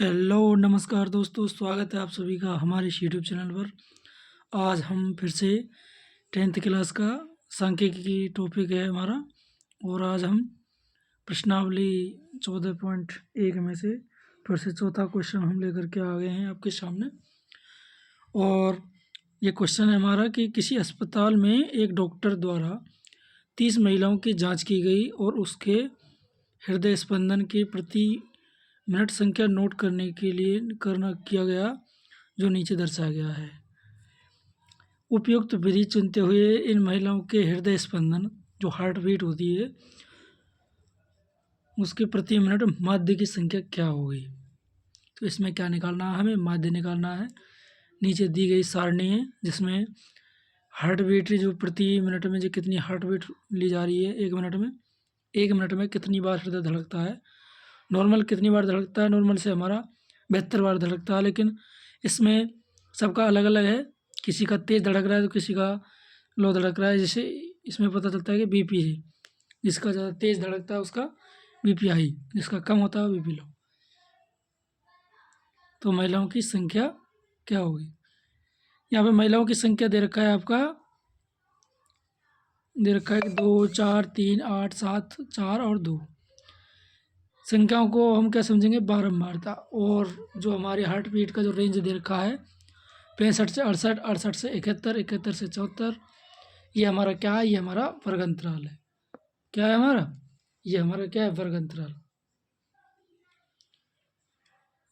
Hello नमस्कार दोस्तों, स्वागत है आप सभी का हमारे इस यूट्यूब चैनल पर। आज हम फिर से 10th क्लास का सांख्यिकी की टॉपिक है हमारा। और आज हम प्रश्नावली 14.1 में से फिर से चौथा क्वेश्चन हम लेकर के आ गए हैं आपके सामने। और ये क्वेश्चन है हमारा कि किसी अस्पताल में एक डॉक्टर द्वारा 30 महिलाओं की जांच की गई और उसके हृदय स्पंदन की प्रति मिनट संख्या नोट करने के लिए किया गया जो नीचे दर्शाया गया है। उपयुक्त विधि चुनते हुए इन महिलाओं के हृदय स्पंदन जो हार्ट बीट होती है उसके प्रति मिनट माध्य की संख्या क्या होगी। तो इसमें क्या निकालना है, हमें माध्य निकालना है। नीचे दी गई सारणी है जिसमें हार्ट बीट जो प्रति मिनट में जो कितनी हार्ट बीट ली जा रही है एक मिनट में कितनी बार हृदय धड़कता है। नॉर्मल कितनी बार धड़कता है, नॉर्मल से हमारा 72 बार धड़कता है, लेकिन इसमें सबका अलग अलग है। किसी का तेज़ धड़क रहा है तो किसी का लो धड़क रहा है। जैसे इसमें पता चलता है कि बीपी है, जिसका ज़्यादा तेज़ धड़कता है उसका बीपी हाई, जिसका कम होता है बीपी लो। तो महिलाओं की संख्या क्या होगी। यहाँ पे महिलाओं की संख्या दे रखा है आपका, दे रखा है 2 4 3 8 7 4 और 2। संख्याओं को हम क्या समझेंगे, बारंबारता। और जो हमारी हार्ट बीट का जो रेंज दे रखा है 65 से 68, 68 से 71, 71 से 74, ये हमारा क्या है, ये हमारा वर्ग अंतराल है। क्या है हमारा, ये हमारा क्या है, वर्ग अंतराल।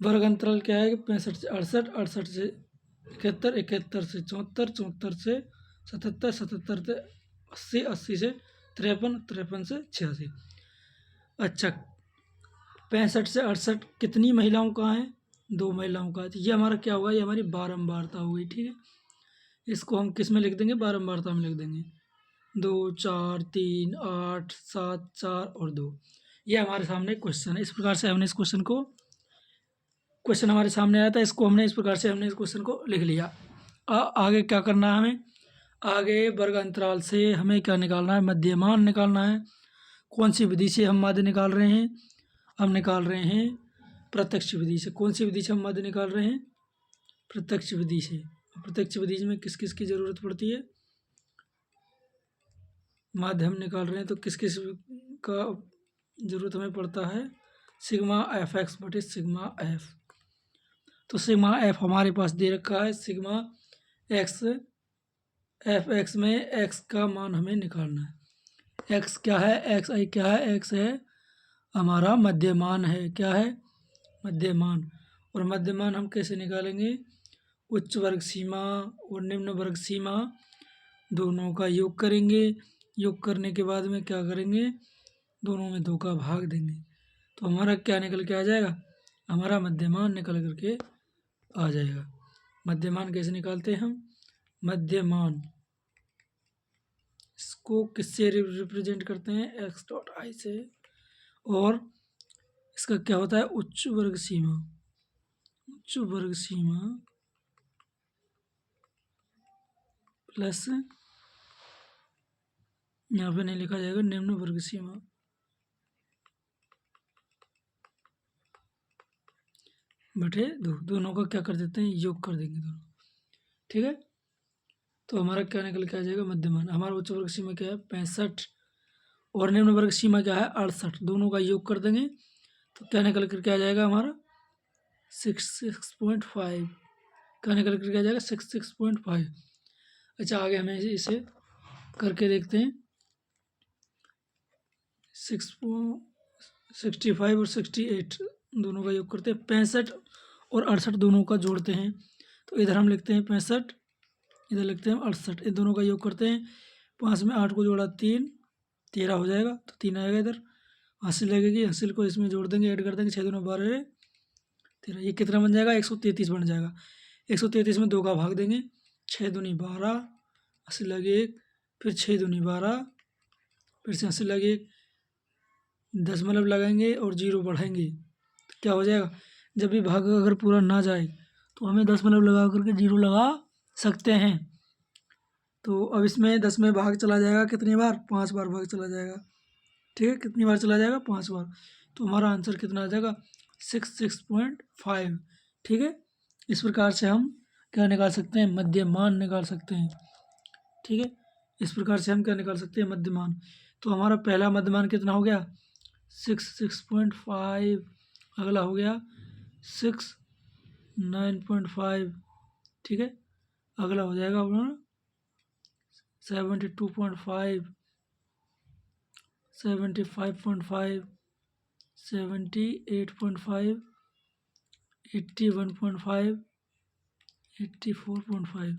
वर्ग अंतराल क्या है कि 65 से 68, 68 से 71, 71 से 74, 74 से 77, 77 से 80, 80 से 53, 53 से 86। अच्छा, 65 से 68 कितनी महिलाओं का है, 2 महिलाओं का है। तो ये हमारा क्या होगा, ये हमारी बारंबारता होगी। ठीक है, इसको हम किस में लिख देंगे, बारंबारता में लिख देंगे। 2 4 3 8 7 4 और 2। ये हमारे सामने क्वेश्चन है। इस प्रकार से हमने इस क्वेश्चन हमारे सामने आया था, इसको हमने इस प्रकार से हमने इस क्वेश्चन को लिख लिया। आगे क्या करना है हमें, आगे वर्ग अंतराल से हमें क्या निकालना है, मध्यमान निकालना है। कौन सी विधि से हम माध्य निकाल रहे हैं, हम निकाल रहे हैं प्रत्यक्ष विधि से। कौन सी विधि से हम माध्य निकाल रहे हैं, प्रत्यक्ष विधि से। प्रत्यक्ष विधि में किस किस की ज़रूरत पड़ती है, माध्य हम निकाल रहे हैं तो किस किस का ज़रूरत हमें पड़ता है, सिग्मा एफ एक्स बटे सिग्मा एफ। तो सिग्मा एफ हमारे पास दे रखा है, सिग्मा एक्स, एफ एक्स में एक्स का मान हमें निकालना है। एक्स क्या है, एक्स आई क्या है, एक्स है हमारा मध्यमान है। क्या है, मध्यमान। और मध्यमान हम कैसे निकालेंगे, उच्च वर्ग सीमा और निम्न वर्ग सीमा दोनों का योग करेंगे। योग करने के बाद में क्या करेंगे, दोनों में 2 का भाग देंगे। तो हमारा क्या निकल के आ जाएगा, हमारा मध्यमान निकल करके आ जाएगा। मध्यमान कैसे निकालते हैं हम, मध्यमान इसको किससे रिप्रेजेंट करते हैं, एक्स डॉट आई से। और इसका क्या होता है, उच्च वर्ग सीमा, उच्च वर्ग सीमा प्लस, यहाँ पे नहीं लिखा जाएगा, निम्न वर्ग सीमा बटे 2। दोनों का क्या कर देते हैं, योग कर देंगे दोनों। ठीक है, तो हमारा क्या निकल के आ जाएगा, मध्यमान। हमारा उच्च वर्ग सीमा क्या है 65 और निम्न वर्ग सीमा क्या है 68, दोनों का योग कर देंगे तो क्या निकल करके आ जाएगा हमारा 66.5। क्या निकल करके आ जाएगा 66.5। अच्छा, आगे हमें इसे करके देखते हैं। 65 और 68 दोनों का योग करते हैं, 65 और 68 दोनों का जोड़ते हैं। तो इधर हम लिखते हैं 65, इधर लिखते हैं 68, इन दोनों का योग करते हैं। 5 में 8 को जोड़ा 3, 13 हो जाएगा। तो 3 आएगा इधर, हासिल लगेगी, हासिल को इसमें जोड़ देंगे, ऐड कर देंगे। 6 दूनी 12, 13, ये कितना बन जाएगा 133 बन जाएगा। 133 में 2 का भाग देंगे, 6 दूनी 12, हासिल लगे 1, फिर 6 दूनी 12, फिर से हासिल लगे 1, दशमलव लगाएंगे और 0 बढ़ाएंगे तो क्या हो जाएगा। जब भी भाग अगर पूरा ना जाए तो हमें दशमलव लगा करके 0 लगा सकते हैं। तो अब इसमें 10 में भाग चला जाएगा कितनी बार, 5 बार भाग चला जाएगा। ठीक है, कितनी बार चला जाएगा, 5 बार। तो हमारा आंसर कितना आ जाएगा, 66.5। ठीक है, इस प्रकार से हम क्या निकाल सकते हैं, मध्यमान निकाल सकते हैं। ठीक है, इस प्रकार से हम क्या निकाल सकते हैं, मध्यमान। तो हमारा पहला मध्यमान कितना हो गया, 6.5। अगला हो गया 9.5। ठीक है, अगला हो जाएगा अपना 72.5, 75.5, 78.5, 81.5, 84.5।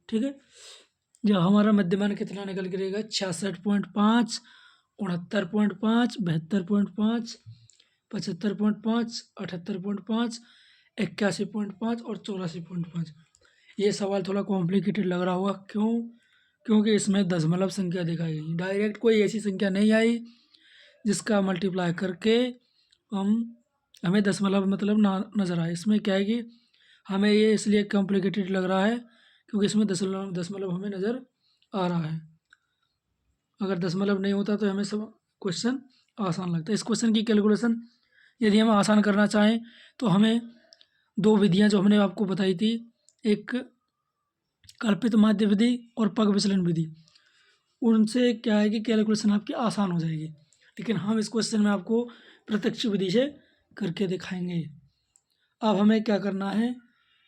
ठीक है, जब हमारा मध्यमान कितना निकल के रहेगा, 66.5, 69.5, 72.5, 75.5, 78.5, 81.5 और 84.5। ये सवाल थोड़ा कॉम्प्लिकेटेड लग रहा होगा, क्यों, क्योंकि इसमें दशमलव संख्या दिखाई गई, डायरेक्ट कोई ऐसी संख्या नहीं आई जिसका मल्टीप्लाई करके हमें दशमलव मतलब ना नज़र आए। इसमें क्या है कि हमें ये इसलिए कॉम्प्लिकेटेड लग रहा है क्योंकि इसमें दशमलव हमें नज़र आ रहा है। अगर दशमलव नहीं होता तो हमें सब क्वेश्चन आसान लगता है। इस क्वेश्चन की कैलकुलेशन यदि हम आसान करना चाहें तो हमें दो विधियां जो हमने आपको बताई थी, एक कल्पित माध्य विधि और पग विचलन विधि, उनसे क्या है कि कैलकुलेशन आपकी आसान हो जाएगी। लेकिन हम इस क्वेश्चन में आपको प्रत्यक्ष विधि से करके दिखाएंगे। अब हमें क्या करना है,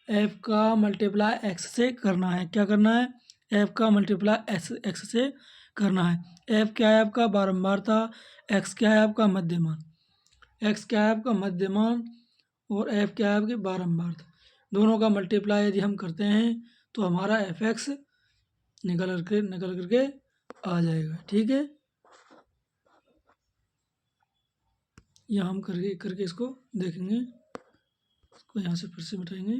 एफ का मल्टीप्लाई एक्स से करना है। क्या करना है, एफ का मल्टीप्लाई एक्स से करना है। एफ क्या है आपका, बारंबारता। एक्स क्या है आपका, मध्यमान। एक्स क्या है आपका, मध्यमान, और एफ क्या है आपकी, बारंबारता। दोनों का मल्टीप्लाई यदि हम करते हैं तो हमारा एफ एक्स निकल करके आ जाएगा। ठीक है, यहाँ हम करके इसको देखेंगे। इसको यहाँ से फिर से मिटाएंगे।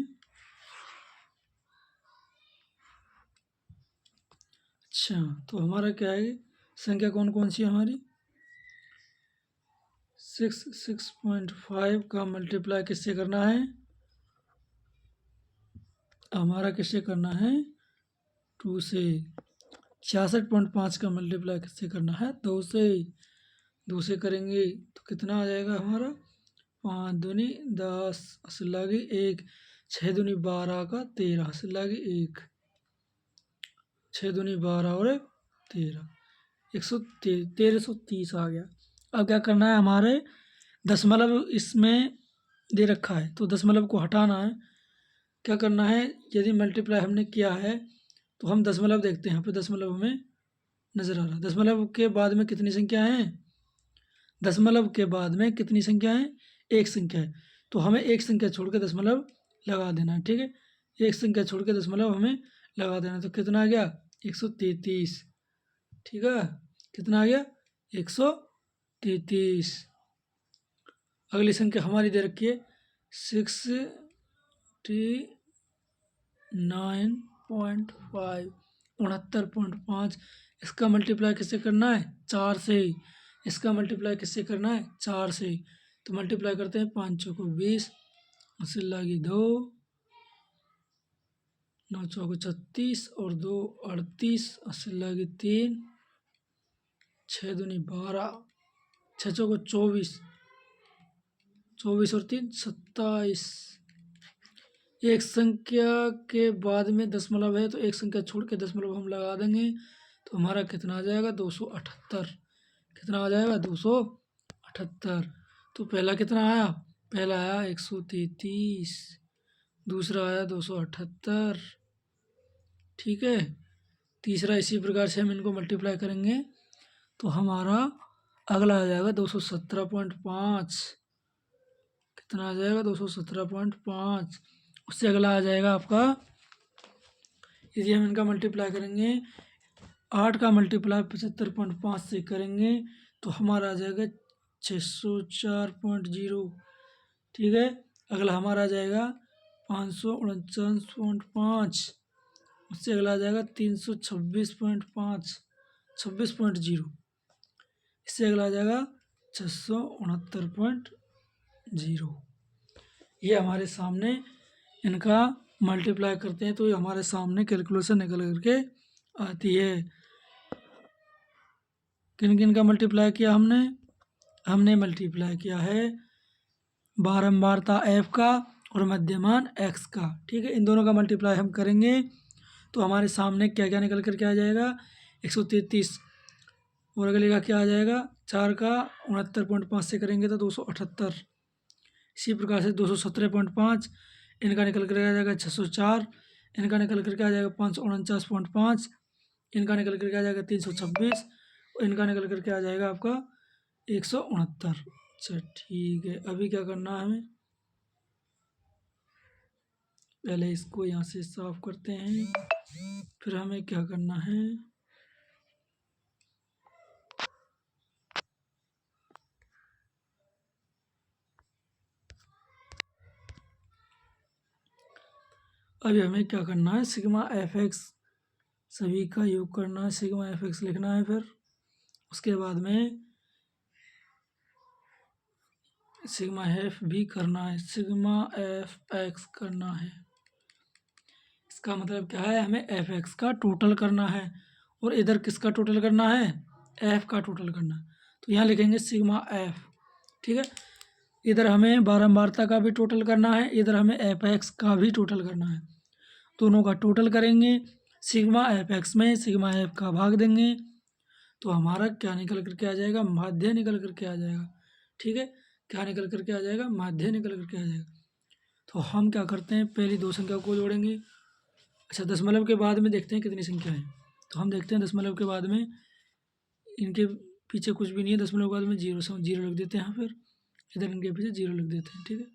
अच्छा, तो हमारा क्या है, संख्या कौन कौन सी है हमारी, 6.5 का मल्टीप्लाई किससे करना है, हमारा किससे करना है, 2 से। 66.5 का मल्टीप्लाई किससे करना है, 2 से। 2 से करेंगे तो कितना आ जाएगा हमारा, 5 दूनी 10, अस्सी लागी 1, 6 दूनी 12 का 13, अस्सी लागी 1, 6 दूनी 12 और 13, 1330 आ गया। अब क्या करना है, हमारे दशमलव इसमें दे रखा है तो दशमलव को हटाना है। क्या करना है, यदि मल्टीप्लाई हमने किया है तो हम दशमलव देखते हैं, यहाँ पे दशमलव हमें नज़र आ रहा है। दशमलव के बाद में कितनी संख्या है, दशमलव के बाद में कितनी संख्या है, एक संख्या है। तो हमें एक संख्या छोड़ के दशमलव लगा देना है। ठीक है, एक संख्या छोड़ के दशमलव हमें लगा देना है। तो कितना आ गया, 133। ठीक है, कितना आ गया, 133। अगली संख्या हमारी दे रखी है 69.5, 69.5। इसका मल्टीप्लाई किससे करना है, 4 से। इसका मल्टीप्लाई किससे करना है, 4 से। तो मल्टीप्लाई करते हैं, 5 चौको 20, अस्सी लागी 2, 9 चौको 36 और 2 38, अस्सी लागी 3, 6 दूनी 12, 6 चौको 24, 24 और 3 27। एक संख्या के बाद में दशमलव है तो एक संख्या छोड़ के दशमलव हम लगा देंगे तो हमारा कितना आ जाएगा, 278। कितना आ जाएगा, 278। तो पहला कितना आया, पहला आया 133, दूसरा आया 278। ठीक है, तीसरा इसी प्रकार से हम इनको मल्टीप्लाई करेंगे तो हमारा अगला आ जाएगा 217.5। कितना आ जाएगा, 217.5। उससे अगला आ जाएगा आपका, यदि हम इनका मल्टीप्लाई करेंगे, 8 का मल्टीप्लाई 75.5 से करेंगे तो हमारा आ जाएगा 604.0। ठीक है, अगला हमारा आ जाएगा 549.5। उससे अगला आ जाएगा 326.5, 26.0। इससे अगला आ जाएगा 669.0। ये हमारे सामने इनका मल्टीप्लाई करते हैं तो ये हमारे सामने कैलकुलेशन निकल करके आती है। किन किन का मल्टीप्लाई किया हमने, हमने मल्टीप्लाई किया है बारंबारता एफ का और मध्यमान एक्स का, ठीक है। इन दोनों का मल्टीप्लाई हम करेंगे तो हमारे सामने क्या क्या निकल कर क्या आ जाएगा, 133, और अगले का क्या आ जाएगा, 4 का 69.5 से करेंगे तो 278। इसी प्रकार से 217.5, इनका निकल कर आ जाएगा 604, इनका निकल कर क्या आ जाएगा 549.5, इनका निकल कर क्या आ जाएगा 326, इनका निकल कर क्या आ जाएगा आपका 169। अच्छा ठीक है, अभी क्या करना है हमें, पहले इसको यहाँ से साफ करते हैं, फिर हमें क्या करना है, अभी हमें क्या करना है, सिग्मा एफ एक्स सभी का योग करना है, सिग्मा एफ एक्स लिखना है, फिर उसके बाद में सिग्मा एफ भी करना है, सिग्मा एफ एक्स करना है। इसका मतलब क्या है, हमें एफ एक्स का टोटल करना है, और इधर किसका टोटल करना है, एफ का टोटल करना है। तो यहाँ लिखेंगे सिग्मा एफ, ठीक है। इधर हमें बारंबारता का भी टोटल करना है, इधर हमें एफ एक्स का भी टोटल करना है, दोनों का टोटल करेंगे, सिग्मा एफ एक्स में सिग्मा एफ का भाग देंगे, तो हमारा क्या निकल करके आ जाएगा, माध्य निकल करके आ जाएगा, ठीक है। क्या निकल करके आ जाएगा, माध्य निकल करके आ जाएगा। तो हम क्या करते हैं, पहली दो संख्या को जोड़ेंगे। अच्छा, दशमलव के बाद में देखते हैं कितनी संख्या है, तो हम देखते हैं दशमलव के बाद में इनके पीछे कुछ भी नहीं है, दशमलव के बाद में जीरो लिख देते हैं, फिर इधर इनके पीछे जीरो लिख देते हैं, ठीक है।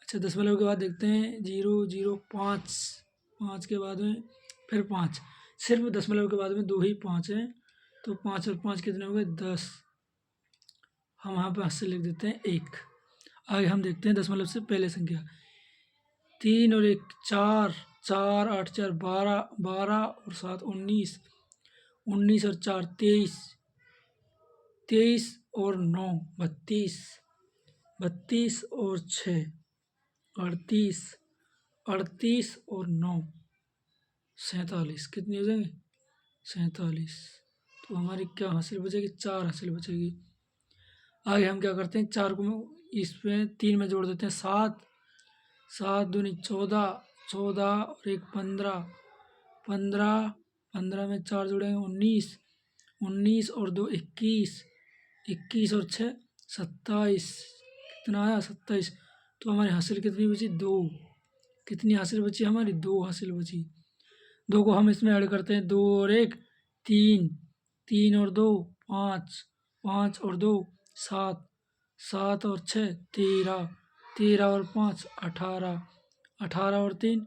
अच्छा, दशमलव के बाद देखते हैं 0 0 5, 5 के बाद में फिर 5, सिर्फ दशमलव के बाद में 2 ही 5 हैं, तो 5 और 5 कितने हो गए, 10। हम यहाँ पे 80 लिख देते हैं 1। आगे हम देखते हैं दशमलव से पहले संख्या, 3 और 1 4, 4 8 4 12, 12 और 7 19, 19 और 4 23, 23 और 9 32, 32 और 6 38, 38 और 9 47, कितनी हो जाएंगे 47। तो हमारी क्या हासिल बचेगी, 4 हासिल बचेगी। आगे हम क्या करते हैं, 4 को इसमें 3 में जोड़ देते हैं, 7, 7 दूनी 14, 14 और 1 15, 15, 15 में 4 जोड़ेंगे 19, 19 और 2 21, 21 और 6 27, कितना आया 27। तो हमारी हासिल कितनी बची, 2। कितनी हासिल बची हमारी, 2 हासिल बची। 2 को हम इसमें ऐड करते हैं, 2 और 1 3, 3 और 2 5, 5 और 2 7, 7 और 6 13, 13 और 5 18, 18 और 3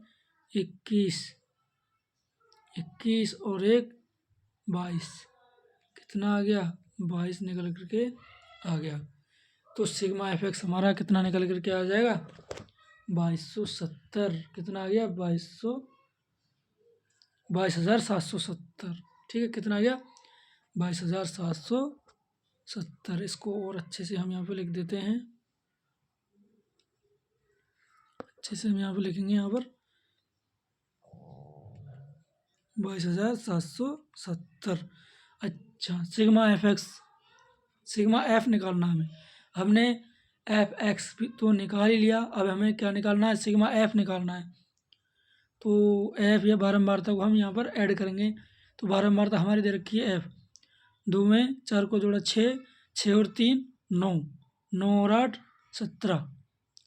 21, 21 और 1 22, कितना आ गया 22 निकल करके आ गया। तो सिग्मा एफ एक्स हमारा कितना निकल करके आ जाएगा, 2270। कितना आ गया, 22,770, ठीक है। कितना आ गया, 22,770। इसको और अच्छे से हम यहाँ पे लिख देते हैं, अच्छे से हम यहाँ पे लिखेंगे, यहाँ पर 22,770। अच्छा, sigma F x, sigma F निकालना हमें, हमने एफ एक्स तो निकाल ही लिया, अब हमें क्या निकालना है, सिग्मा एफ निकालना है। तो एफ या बारंबारता को हम यहाँ पर ऐड करेंगे, तो बारंबारता हमारी दे रखी है एफ, 2 में 4 को जोड़ा 6, 6 और 3 9, 9 और 8 17,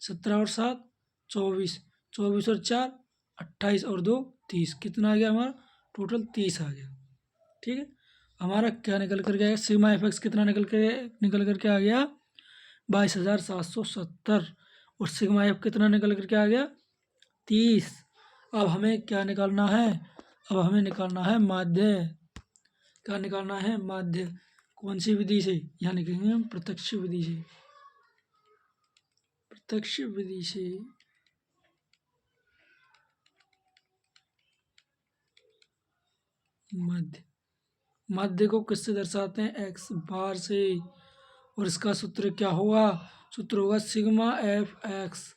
17 और 7 24, 24 और 4 28 और 2 30, कितना आ गया हमारा टोटल 30 आ गया, ठीक है। हमारा क्या निकल कर गया, सिग्मा एफ एक्स कितना निकल करके आ गया 22,770, और सिग्मा एफ कितना निकल करके आ गया 30। अब हमें क्या निकालना है, अब हमें निकालना है माध्य। क्या निकालना है, माध्य। कौन सी विधि से, यहाँ लिखेंगे हम प्रत्यक्ष विधि से, प्रत्यक्ष विधि से। मध्य, मध्य को किससे दर्शाते हैं, एक्स बार से, और इसका सूत्र क्या होगा, सूत्र होगा सिग्मा एफ एक्स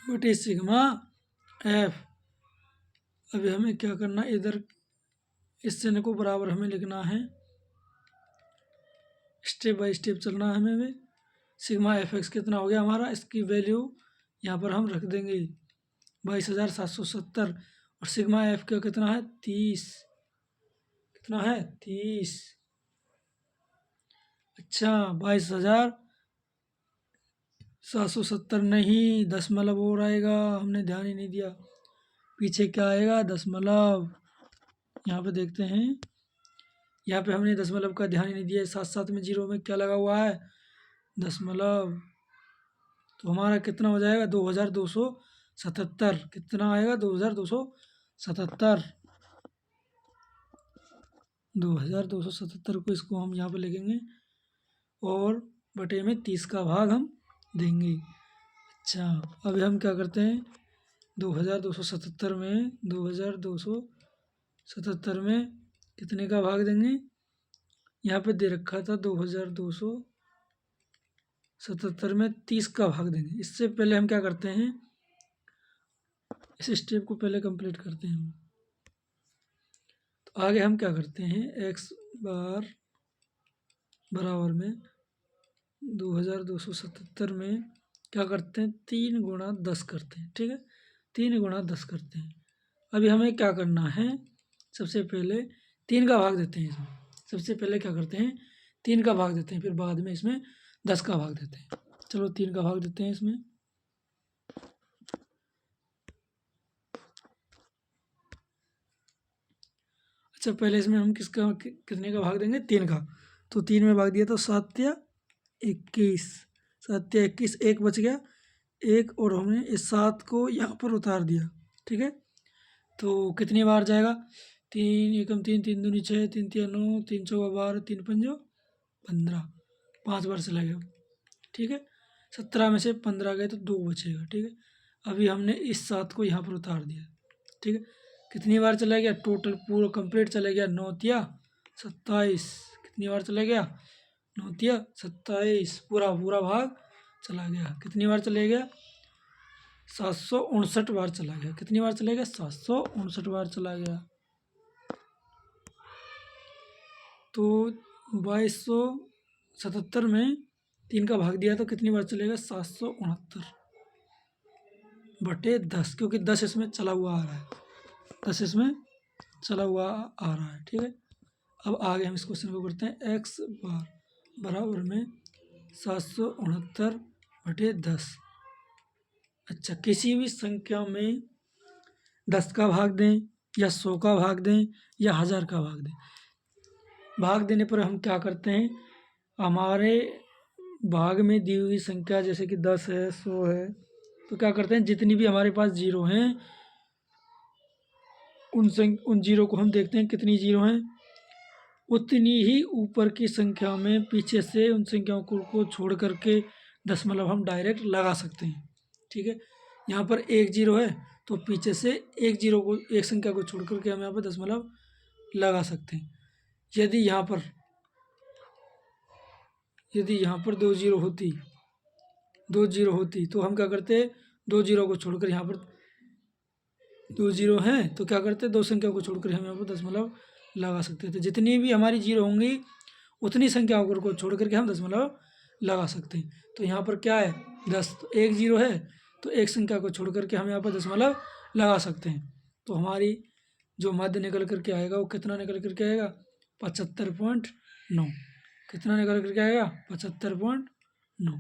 बटे सिग्मा एफ। अभी हमें क्या करना है, इधर इस चिन्ह को बराबर हमें लिखना है, स्टेप बाय स्टेप चलना है हमें भी। सिग्मा एफ एक्स कितना हो गया हमारा, इसकी वैल्यू यहाँ पर हम रख देंगे 22,770। और सिग्मा एफ का कितना है 30, कितना है 30। अच्छा 22,770 नहीं, दशमलव और आएगा, हमने ध्यान ही नहीं दिया। पीछे क्या आएगा दशमलव, यहाँ पे देखते हैं, यहाँ पे हमने दशमलव का ध्यान ही नहीं दिया। साथ साथ में जीरो में क्या लगा हुआ है दशमलव। तो हमारा कितना हो जाएगा 2,277, कितना आएगा 2,277। 2,277 को इसको हम यहाँ पे लिखेंगे और बटे में 30 का भाग हम देंगे। अच्छा अब हम क्या करते हैं 2,277 में 2,277 में कितने का भाग देंगे, यहाँ पे दे रखा था 2,277 में 30 का भाग देंगे। इससे पहले हम क्या करते हैं, इस स्टेप को पहले कंप्लीट करते हैं। तो आगे हम क्या करते हैं x बार बराबर में 2,277 में क्या करते हैं 3 गुणा 10 करते हैं, ठीक है 3 गुणा 10 करते हैं। अभी हमें क्या करना है, सबसे पहले 3 का भाग देते हैं इसमें। सबसे पहले क्या करते हैं 3 का भाग देते हैं, फिर बाद में इसमें 10 का भाग देते हैं। चलो 3 का भाग देते हैं इसमें। अच्छा पहले इसमें हम किसका कितने का भाग देंगे 3 का। तो 3 में भाग दिया तो 7 या 21, 7 या 21, एक बच गया एक, और हमने इस 7 को यहाँ पर उतार दिया, ठीक है। तो कितनी बार जाएगा 3 एकम 3, 3 दूनी 6, 3 तिया 9, 3 चौका 12, 3 पंजो 15, 5 बार चला गया, ठीक है। 17 में से 15 गए तो 2 बचेगा, ठीक है। अभी हमने इस 7 को यहाँ पर उतार दिया, ठीक है। कितनी बार चला गया टोटल पूरा कंप्लीट चला गया 9 तिया 27, कितनी बार चला गया 9 तिया 27, पूरा पूरा भाग चला गया। कितनी बार चले गया 759 बार चला गया। कितनी बार चला गया 759 बार चला गया। तो 2277 में 3 का भाग दिया तो कितनी बार चलेगा 769 बटे 10, क्योंकि 10 इसमें चला हुआ आ रहा है, 10 इसमें चला हुआ आ रहा है, ठीक है। अब आगे हम इस क्वेश्चन को करते हैं x बार बराबर में 769 बटे 10। अच्छा किसी भी संख्या में 10 का भाग दें या 100 का भाग दें या 1000 का भाग दें, भाग देने पर हम क्या करते हैं, हमारे भाग में दी हुई संख्या जैसे कि 10 है 100 है, तो क्या करते हैं जितनी भी हमारे पास जीरो हैं उन जीरो को हम देखते हैं कितनी जीरो हैं, उतनी ही ऊपर की संख्या में पीछे से उन संख्याओं को छोड़ करके दशमलव हम डायरेक्ट लगा सकते हैं, ठीक है। यहाँ पर एक जीरो है तो पीछे से एक जीरो को, एक संख्या को छोड़ करके हम यहाँ पर दशमलव लगा सकते हैं। यदि यहाँ पर दो जीरो होती तो हम क्या करते, दो जीरो को छोड़कर यहाँ पर दो जीरो हैं तो क्या करते, दो संख्या को छोड़कर हम यहाँ पर दशमलव लगा सकते थे। जितनी भी हमारी जीरो होंगी उतनी संख्याओं को छोड़ करके हम दशमलव लगा सकते हैं। तो यहाँ पर क्या है 10, तो एक जीरो है तो एक संख्या को छोड़ करके हम यहाँ पर दशमलव लगा सकते हैं। तो हमारी जो मध्य निकल करके आएगा वो कितना निकल करके आएगा 75.9, कितना निकल करके आएगा 75.9।